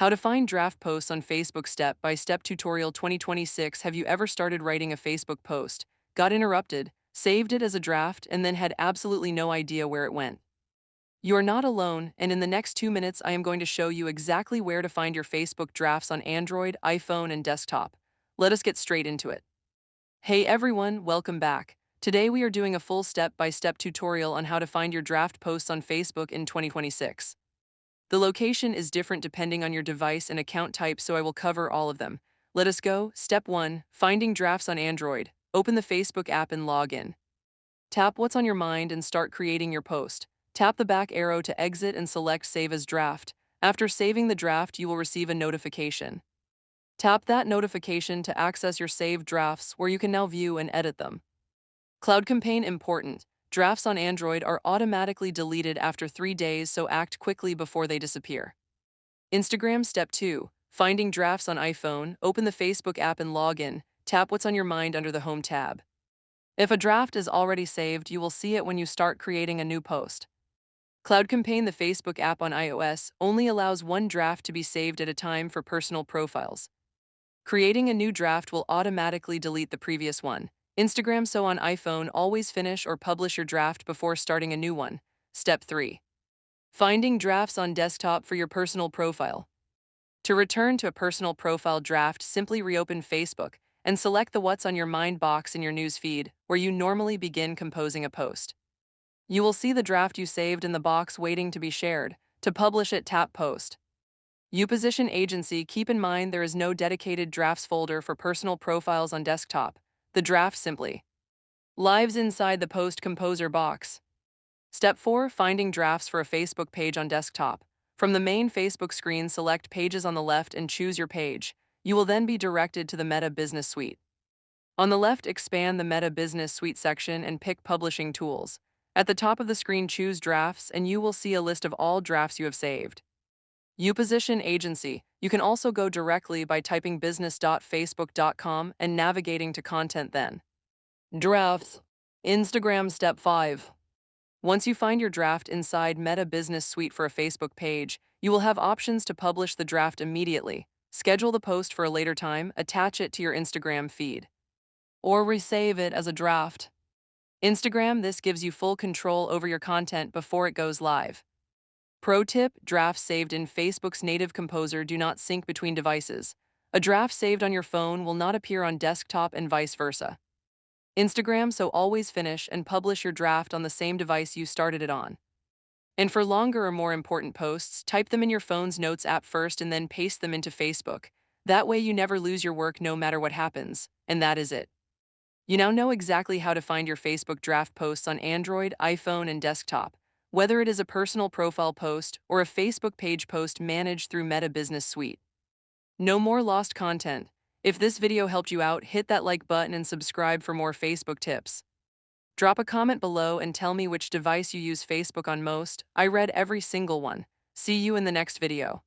How to find draft posts on Facebook step-by-step tutorial 2026. Have you ever started writing a Facebook post, got interrupted, saved it as a draft, and then had absolutely no idea where it went? You are not alone, and in the next 2 minutes I am going to show you exactly where to find your Facebook drafts on Android, iPhone, and desktop. Let us get straight into it. Hey everyone, welcome back. Today we are doing a full step-by-step tutorial on how to find your draft posts on Facebook in 2026. The location is different depending on your device and account type, so I will cover all of them. Let us go. Step 1. Finding drafts on Android. Open the Facebook app and log in. Tap what's on your mind and start creating your post. Tap the back arrow to exit and select Save as Draft. After saving the draft, you will receive a notification. Tap that notification to access your saved drafts, where you can now view and edit them. Cloud campaign important. Drafts on Android are automatically deleted after 3 days, so act quickly before they disappear. Instagram. Step 2. Finding drafts on iPhone. Open the Facebook app and log in. Tap what's on your mind under the Home tab. If a draft is already saved, you will see it when you start creating a new post. Cloud campaign. The Facebook app on iOS only allows one draft to be saved at a time for personal profiles. Creating a new draft will automatically delete the previous one. Instagram. So on iPhone, always finish or publish your draft before starting a new one. Step 3. Finding drafts on desktop for your personal profile. To return to a personal profile draft, simply reopen Facebook and select the What's on Your Mind box in your news feed, where you normally begin composing a post. You will see the draft you saved in the box waiting to be shared. To publish it, tap Post. Uposition agency. Keep in mind there is no dedicated drafts folder for personal profiles on desktop. The draft simply lives inside the Post Composer box. Step 4. Finding drafts for a Facebook page on desktop. From the main Facebook screen, select Pages on the left and choose your page. You will then be directed to the Meta Business Suite. On the left, expand the Meta Business Suite section and pick Publishing Tools. At the top of the screen, choose Drafts, and you will see a list of all drafts you have saved. Uposition agency. You can also go directly by typing business.facebook.com and navigating to Content, then Drafts. Instagram. Step 5. Once you find your draft inside Meta Business Suite for a Facebook page, you will have options to publish the draft immediately, schedule the post for a later time, attach it to your Instagram feed, or resave it as a draft. Instagram. This gives you full control over your content before it goes live. Pro tip: drafts saved in Facebook's native composer do not sync between devices. A draft saved on your phone will not appear on desktop and vice versa. Instagram. So always finish and publish your draft on the same device you started it on. And for longer or more important posts, type them in your phone's Notes app first and then paste them into Facebook. That way you never lose your work no matter what happens. And that is it. You now know exactly how to find your Facebook draft posts on Android, iPhone, and desktop, whether it is a personal profile post or a Facebook page post managed through Meta Business Suite. No more lost content. If this video helped you out, hit that like button and subscribe for more Facebook tips. Drop a comment below and tell me which device you use Facebook on most. I read every single one. See you in the next video.